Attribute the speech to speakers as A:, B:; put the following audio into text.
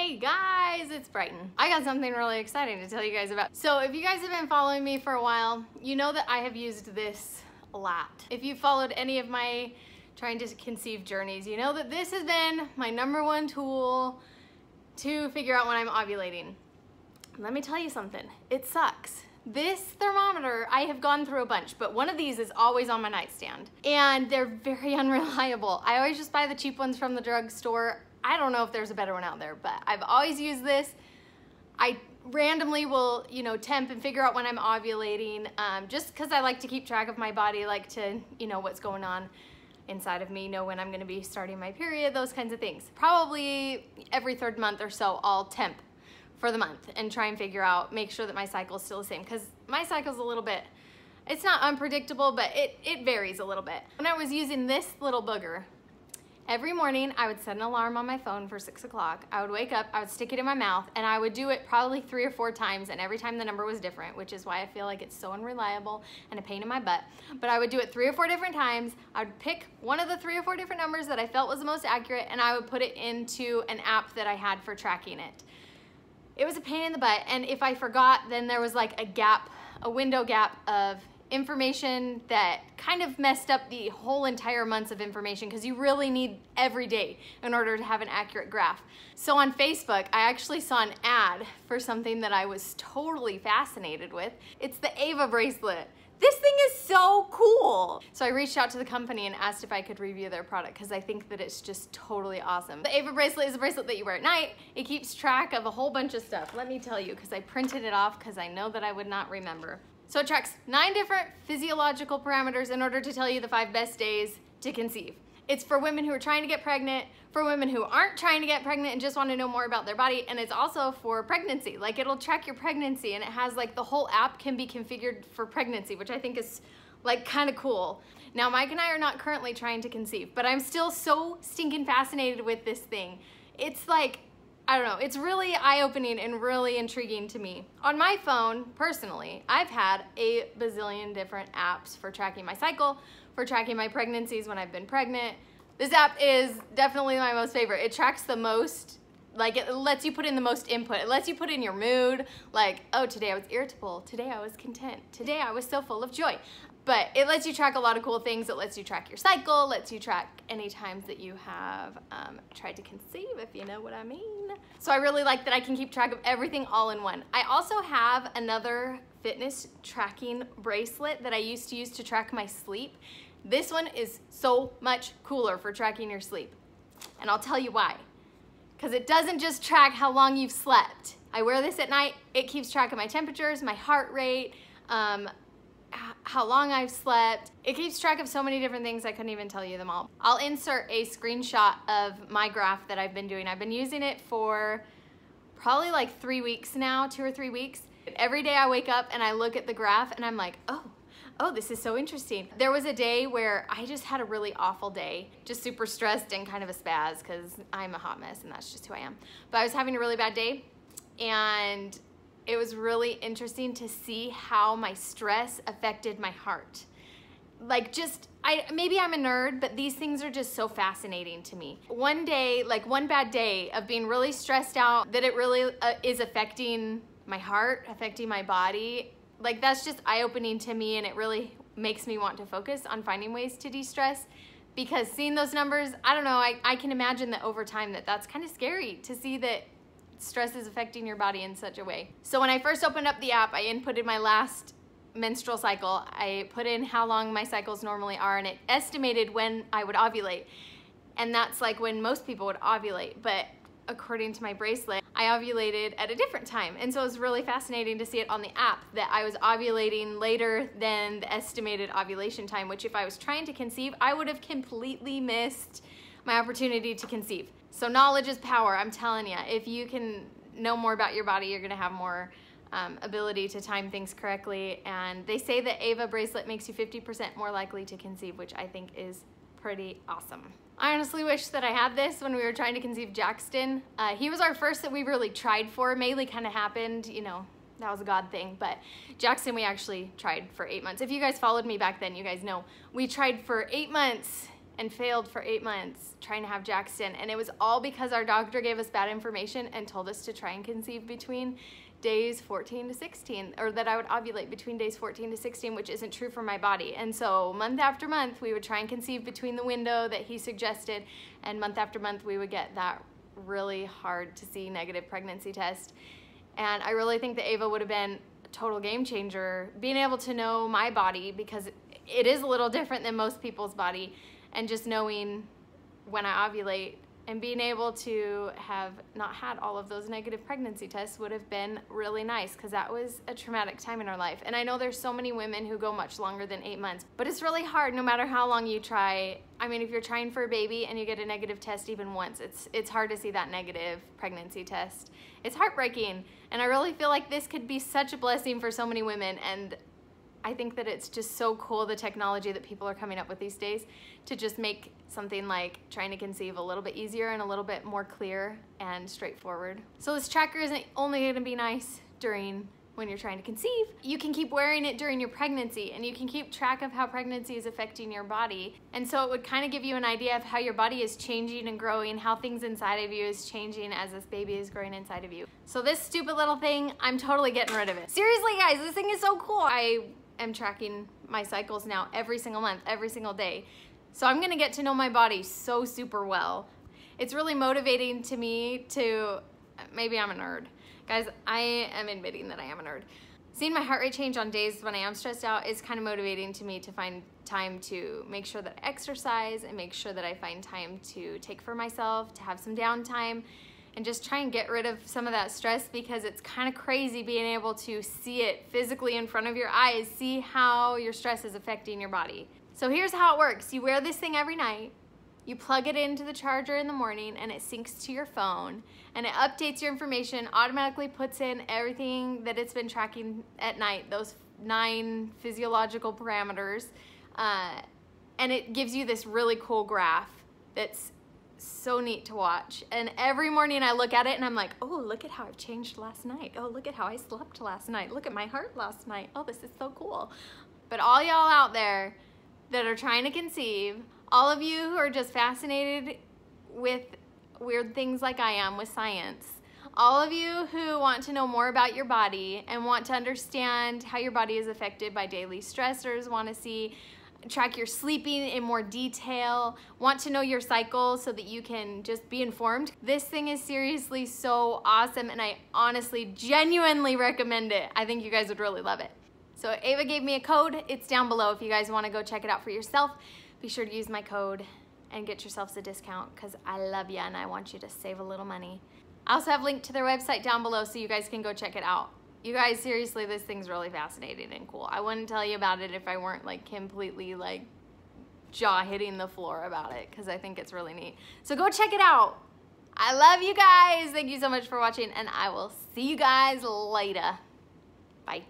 A: Hey guys, it's Bryton. I got something really exciting to tell you guys about. So if you guys have been following me for a while, you know that I have used this a lot. If you've followed any of my trying to conceive journeys, you know that this has been my #1 tool to figure out when I'm ovulating. Let me tell you something, it sucks. This thermometer, I have gone through a bunch, but one of these is always on my nightstand and they're very unreliable. I always just buy the cheap ones from the drugstore. I don't know if there's a better one out there, but I've always used this. I randomly will, temp and figure out when I'm ovulating, just because I like to keep track of my body, like to, what's going on inside of me, know when I'm gonna be starting my period, those kinds of things. Probably every 3rd month or so, I'll temp for the month and try and figure out, make sure that my cycle is still the same, because my cycle's a little bit, it's not unpredictable, but it varies a little bit. When I was using this little booger, every morning I would set an alarm on my phone for 6 o'clock. I would wake up, I would stick it in my mouth, and I would do it probably 3 or 4 times, and every time the number was different, which is why I feel like it's so unreliable and a pain in my butt. But I would do it 3 or 4 different times. I would pick one of the 3 or 4 different numbers that I felt was the most accurate, and I would put it into an app that I had for tracking it. It was a pain in the butt, and if I forgot, then there was like a window gap of information that kind of messed up the whole entire months of information, because you really need every day in order to have an accurate graph. So on Facebook, I actually saw an ad for something that I was totally fascinated with. It's the Ava Bracelet. This thing is so cool. So I reached out to the company and asked if I could review their product, because I think that it's just totally awesome. The Ava Bracelet is a bracelet that you wear at night. It keeps track of a whole bunch of stuff. Let me tell you, because I printed it off because I know that I would not remember. So it tracks 9 different physiological parameters in order to tell you the 5 best days to conceive. It's for women who are trying to get pregnant, for women who aren't trying to get pregnant and just want to know more about their body, and it's also for pregnancy. Like, it'll track your pregnancy, and it has like the whole app can be configured for pregnancy, which I think is like kind of cool. Now, Mike and I are not currently trying to conceive, but I'm still so stinking fascinated with this thing. It's like, I don't know, it's really eye-opening and really intriguing to me. On my phone, personally, I've had a bazillion different apps for tracking my cycle, for tracking my pregnancies when I've been pregnant. This app is definitely my most favorite. It tracks the most, like it lets you put in the most input. It lets you put in your mood, like, oh, today I was irritable, today I was content, today I was so full of joy. But it lets you track a lot of cool things. It lets you track your cycle, lets you track any times that you have tried to conceive, if you know what I mean. So I really like that I can keep track of everything all in one. I also have another fitness tracking bracelet that I used to use to track my sleep. This one is so much cooler for tracking your sleep. And I'll tell you why. Because it doesn't just track how long you've slept. I wear this at night. It keeps track of my temperatures, my heart rate, how long I've slept. It keeps track of so many different things, I couldn't even tell you them all. I'll insert a screenshot of my graph that I've been doing. I've been using it for probably like 3 weeks now, 2 or 3 weeks. Every day I wake up and I look at the graph and I'm like, oh, this is so interesting. There was a day where I just had a really awful day, just super stressed and kind of a spaz, because I'm a hot mess and that's just who I am. But I was having a really bad day, and it was really interesting to see how my stress affected my heart. Like, maybe I'm a nerd, but these things are just so fascinating to me. One day, like one bad day of being really stressed out, that it really is affecting my heart, affecting my body. Like, that's just eye-opening to me, and it really makes me want to focus on finding ways to de-stress, because seeing those numbers, I don't know, I can imagine that over time that's kind of scary to see that stress is affecting your body in such a way. So when I first opened up the app, I inputted my last menstrual cycle. I put in how long my cycles normally are, and it estimated when I would ovulate. And that's like when most people would ovulate, but according to my bracelet, I ovulated at a different time. And so it was really fascinating to see it on the app that I was ovulating later than the estimated ovulation time, which if I was trying to conceive, I would have completely missed my opportunity to conceive. So knowledge is power, I'm telling you. If you can know more about your body, you're gonna have more ability to time things correctly. And they say that Ava Bracelet makes you 50% more likely to conceive, which I think is pretty awesome. I honestly wish that I had this when we were trying to conceive Jackson. He was our first that we really tried for. Maylee kind of happened, that was a God thing, but Jackson we actually tried for 8 months. If you guys followed me back then, you guys know we tried for 8 months and failed for 8 months trying to have Jackson. And it was all because our doctor gave us bad information and told us to try and conceive between days 14 to 16, or that I would ovulate between days 14 to 16, which isn't true for my body. And so month after month, we would try and conceive between the window that he suggested, and month after month, we would get that really hard to see negative pregnancy test. And I really think that Ava would have been a total game changer, being able to know my body, because it is a little different than most people's body, and just knowing when I ovulate and being able to have not had all of those negative pregnancy tests would have been really nice, because that was a traumatic time in our life. And I know there's so many women who go much longer than 8 months, but it's really hard no matter how long you try. I mean, if you're trying for a baby and you get a negative test even once, it's hard to see that negative pregnancy test. It's heartbreaking, and I really feel like this could be such a blessing for so many women. And I think that it's just so cool, the technology that people are coming up with these days, to just make something like trying to conceive a little bit easier and a little bit more clear and straightforward. So this tracker isn't only gonna be nice during when you're trying to conceive. You can keep wearing it during your pregnancy, and you can keep track of how pregnancy is affecting your body. And so it would kind of give you an idea of how your body is changing and growing, how things inside of you is changing as this baby is growing inside of you. So this stupid little thing, I'm totally getting rid of it. Seriously guys, this thing is so cool. I am tracking my cycles now every single month, every single day. So I'm gonna get to know my body so super well. It's really motivating to me to, maybe I'm a nerd. Guys, I am admitting that I am a nerd. Seeing my heart rate change on days when I am stressed out is kind of motivating to me, to find time to make sure that I exercise and make sure that I find time to take for myself, to have some downtime, and just try and get rid of some of that stress, because it's kind of crazy being able to see it physically in front of your eyes, see how your stress is affecting your body. So here's how it works. You wear this thing every night, you plug it into the charger in the morning, and it syncs to your phone, and it updates your information, automatically puts in everything that it's been tracking at night, those 9 physiological parameters, and it gives you this really cool graph that's so neat to watch. And every morning I look at it and I'm like, oh, look at how I've changed last night. Oh, look at how I slept last night. Look at my heart last night. Oh, this is so cool. But all y'all out there that are trying to conceive, all of you who are just fascinated with weird things like I am with science, all of you who want to know more about your body and want to understand how your body is affected by daily stressors, want to track your sleeping in more detail, want to know your cycle so that you can just be informed. This thing is seriously so awesome, and I honestly, genuinely recommend it. I think you guys would really love it. So Ava gave me a code. It's down below if you guys want to go check it out for yourself. Be sure to use my code and get yourselves a discount, because I love you and I want you to save a little money. I also have a link to their website down below so you guys can go check it out. You guys, seriously, this thing's really fascinating and cool. I wouldn't tell you about it if I weren't like completely like jaw hitting the floor about it, because I think it's really neat. So go check it out. I love you guys. Thank you so much for watching, and I will see you guys later. Bye.